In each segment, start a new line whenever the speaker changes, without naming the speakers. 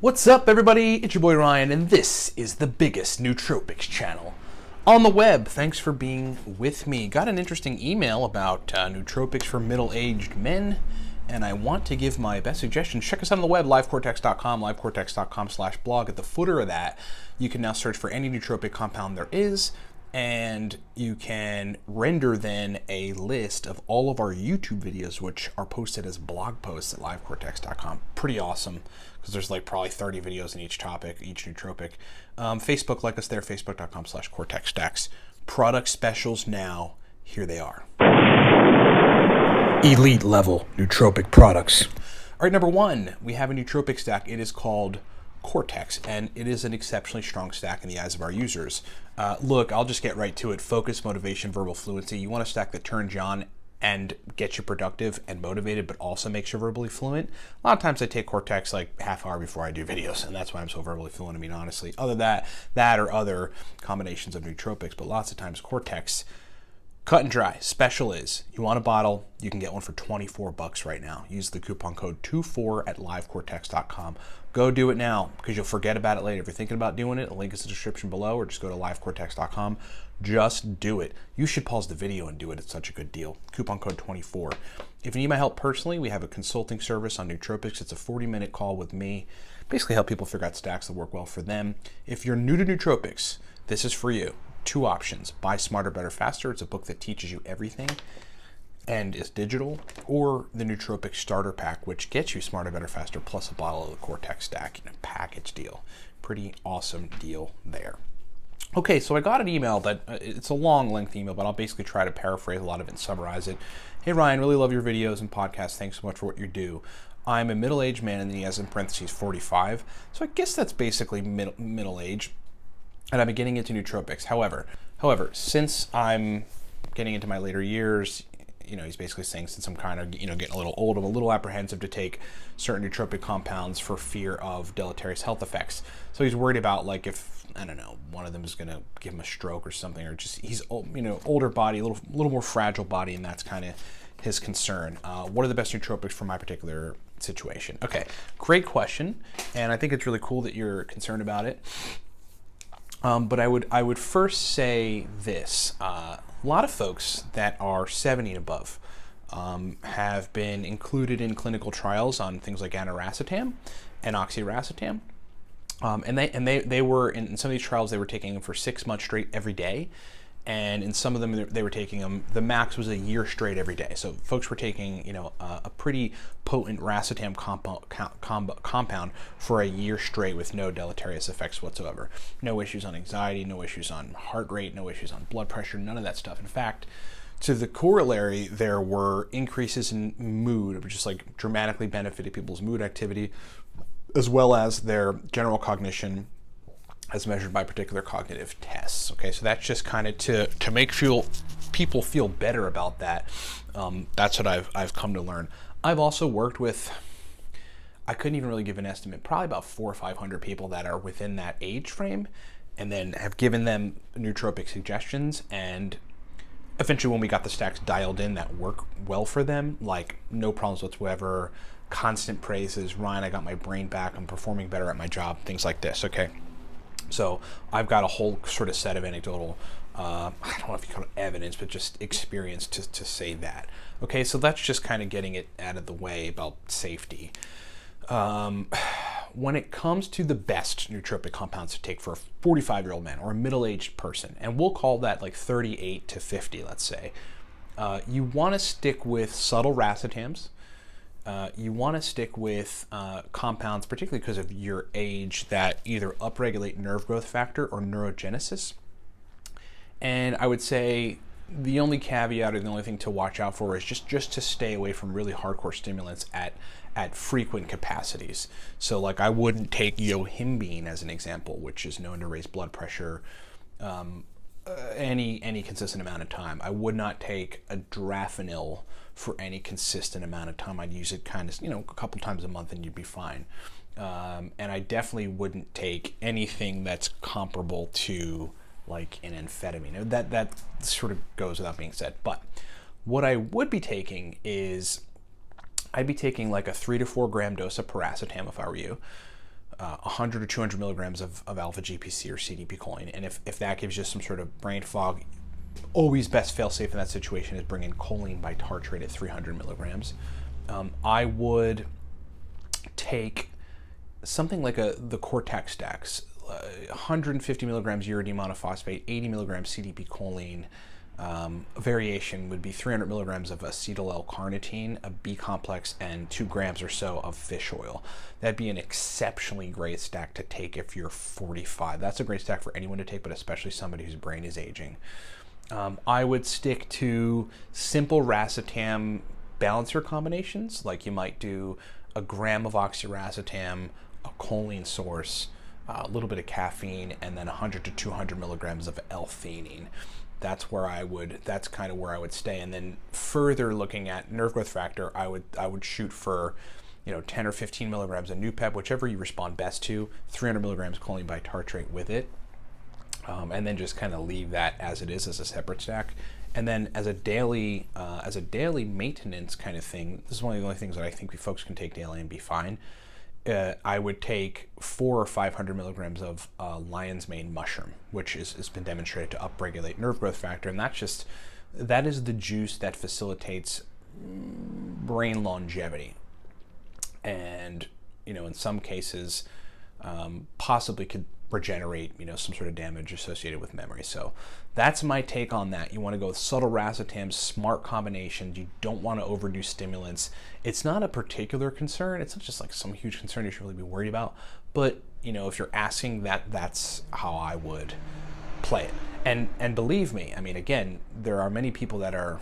What's up, everybody? It's your boy Ryan, and this is the biggest nootropics channel on the web. Thanks for being with me. Got an interesting email about nootropics for middle-aged men, and I want to give my best suggestions. Check us out on the web, livecortex.com, livecortex.com/blog. At the footer of that, you can now search for any nootropic compound there is, and you can render then a list of all of our YouTube videos, which are posted as blog posts at livecortex.com. Pretty awesome, because there's like probably 30 videos in each topic, each nootropic. Facebook, like us there, facebook.com/cortexstacks. Product specials now, here they are. Elite level nootropic products. All right, number one, we have a nootropic stack. It is called Cortex, and it is an exceptionally strong stack in the eyes of our users. Look, I'll just get right to it. Focus, motivation, verbal fluency. You want a stack that turns you on and gets you productive and motivated, but also makes you verbally fluent. A lot of times I take Cortex like half hour before I do videos, and that's why I'm so verbally fluent. I mean, honestly, other than that or other combinations of nootropics, but lots of times Cortex, cut and dry. Special is, you want a bottle, you can get one for $24 right now. Use the coupon code 24 at livecortex.com. Go do it now, because you'll forget about it later. If you're thinking about doing it, a link is in the description below, or just go to livecortex.com. Just do it. You should pause the video and do it. It's such a good deal. Coupon code 24. If you need my help personally, we have a consulting service on nootropics. It's a 40-minute call with me. Basically help people figure out stacks that work well for them. If you're new to nootropics, this is for you. Two options: Buy Smarter, Better, Faster. It's a book that teaches you everything and is digital, or the Nootropic Starter Pack, which gets you Smarter, Better, Faster plus a bottle of the Cortex stack in a package deal. Pretty awesome deal there. Okay, so I got an email that it's a long, lengthy email, but I'll basically try to paraphrase a lot of it and summarize it. Hey Ryan, really love your videos and podcasts. Thanks so much for what you do. I'm a middle-aged man, and then he has in parentheses 45. So I guess that's basically middle age. And I'm getting into nootropics. However, since I'm getting into my later years, he's basically saying since I'm kind of, getting a little old, I'm a little apprehensive to take certain nootropic compounds for fear of deleterious health effects. So he's worried about, like, if, I don't know, one of them is going to give him a stroke or something, or just he's, older body, a little more fragile body, and that's kind of his concern. What are the best nootropics for my particular situation? Okay, great question, and I think it's really cool that you're concerned about it. But I would first say this. A lot of folks that are 70 and above have been included in clinical trials on things like aniracetam and oxiracetam. And they were, in some of these trials, they were taking them for 6 months straight every day. And in some of them, they were taking them, the max was a year straight every day. So folks were taking, a pretty potent racetam compound for a year straight with no deleterious effects whatsoever. No issues on anxiety, no issues on heart rate, no issues on blood pressure, none of that stuff. In fact, to the corollary, there were increases in mood, which just like dramatically benefited people's mood activity, as well as their general cognition, as measured by particular cognitive tests. Okay, so that's just kind of to make people feel better about that. That's what I've come to learn. I've also worked with, I couldn't even really give an estimate, probably about 400 or 500 people that are within that age frame, and then have given them nootropic suggestions, and eventually when we got the stacks dialed in that work well for them, like no problems whatsoever, constant praises, Ryan, I got my brain back, I'm performing better at my job, things like this. Okay. So I've got a whole sort of set of anecdotal, I don't know if you call it evidence, but just experience to say that. Okay, so that's just kind of getting it out of the way about safety. When it comes to the best nootropic compounds to take for a 45-year-old man or a middle-aged person, and we'll call that like 38 to 50, let's say, you want to stick with subtle racetams. You want to stick with compounds, particularly because of your age, that either upregulate nerve growth factor or neurogenesis. And I would say the only caveat or the only thing to watch out for is just to stay away from really hardcore stimulants at frequent capacities. So like I wouldn't take yohimbine as an example, which is known to raise blood pressure any consistent amount of time. I would not take a Drafinil for any consistent amount of time. I'd use it kind of, a couple times a month and you'd be fine. And I definitely wouldn't take anything that's comparable to like an amphetamine. That sort of goes without being said. But what I would be taking is, I'd be taking like a 3 to 4 gram dose of paracetam if I were you. 100 or 200 milligrams of alpha GPC or CDP choline. And if that gives you some sort of brain fog, always best fail safe in that situation is bring in choline by tartrate at 300 milligrams. I would take something like the Cortex stacks, 150 milligrams uridine monophosphate, 80 milligrams CDP choline. A variation would be 300 milligrams of acetyl L-carnitine, a B complex, and 2 grams or so of fish oil. That'd be an exceptionally great stack to take if you're 45. That's a great stack for anyone to take, but especially somebody whose brain is aging. I would stick to simple racetam balancer combinations, like you might do a gram of oxiracetam, a choline source, a little bit of caffeine, and then 100 to 200 milligrams of L-theanine. That's kind of where I would stay. And then further looking at nerve growth factor, I would shoot for 10 or 15 milligrams of Nupep, whichever you respond best to, 300 milligrams choline by tartrate with it. And then just kind of leave that as it is as a separate stack. And then as a daily maintenance kind of thing, this is one of the only things that I think folks can take daily and be fine. I would take 400 or 500 milligrams of lion's mane mushroom, which has been demonstrated to upregulate nerve growth factor. And that is the juice that facilitates brain longevity. And, in some cases, possibly could regenerate, some sort of damage associated with memory. So that's my take on that. You want to go with subtle racetam, smart combinations. You don't want to overdo stimulants. It's not a particular concern. It's not just like some huge concern you should really be worried about. But, if you're asking that's how I would play it. And believe me, again, there are many people that are,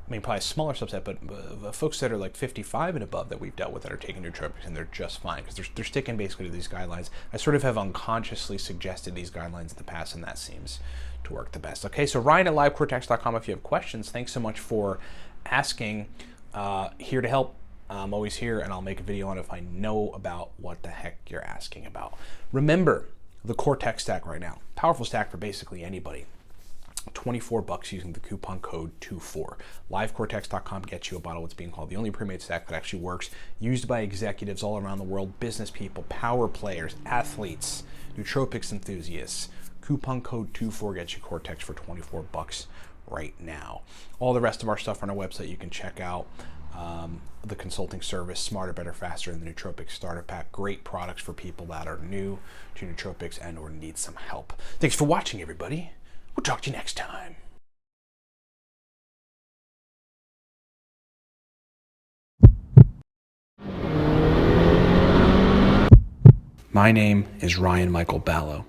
probably a smaller subset, but folks that are like 55 and above that we've dealt with that are taking nootropics, and they're just fine because they're sticking basically to these guidelines. I sort of have unconsciously suggested these guidelines in the past, and that seems to work the best. Okay, so Ryan at livecortex.com if you have questions. Thanks so much for asking. Here to help. I'm always here, and I'll make a video on it if I know about what the heck you're asking about. Remember, the Cortex stack right now. Powerful stack for basically anybody. $24 using the coupon code 24. Livecortex.com gets you a bottle of what's being called the only pre-made stack that actually works, used by executives all around the world, business people, power players, athletes, nootropics enthusiasts. Coupon code 24 gets you Cortex for $24 right now. All the rest of our stuff on our website you can check out. The consulting service, Smarter, Better, Faster, and the Nootropics Starter Pack. Great products for people that are new to nootropics and or need some help. Thanks for watching, everybody. We'll talk to you next time. My name is Ryan Michael Ballo.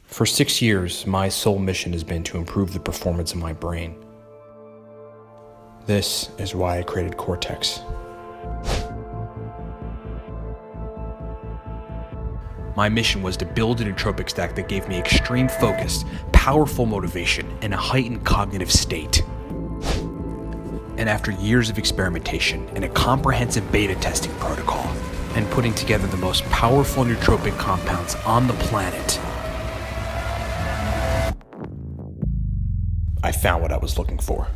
For 6 years, my sole mission has been to improve the performance of my brain. This is why I created Cortex. My mission was to build a nootropic stack that gave me extreme focus, powerful motivation, and a heightened cognitive state. And after years of experimentation and a comprehensive beta testing protocol, and putting together the most powerful nootropic compounds on the planet, I found what I was looking for.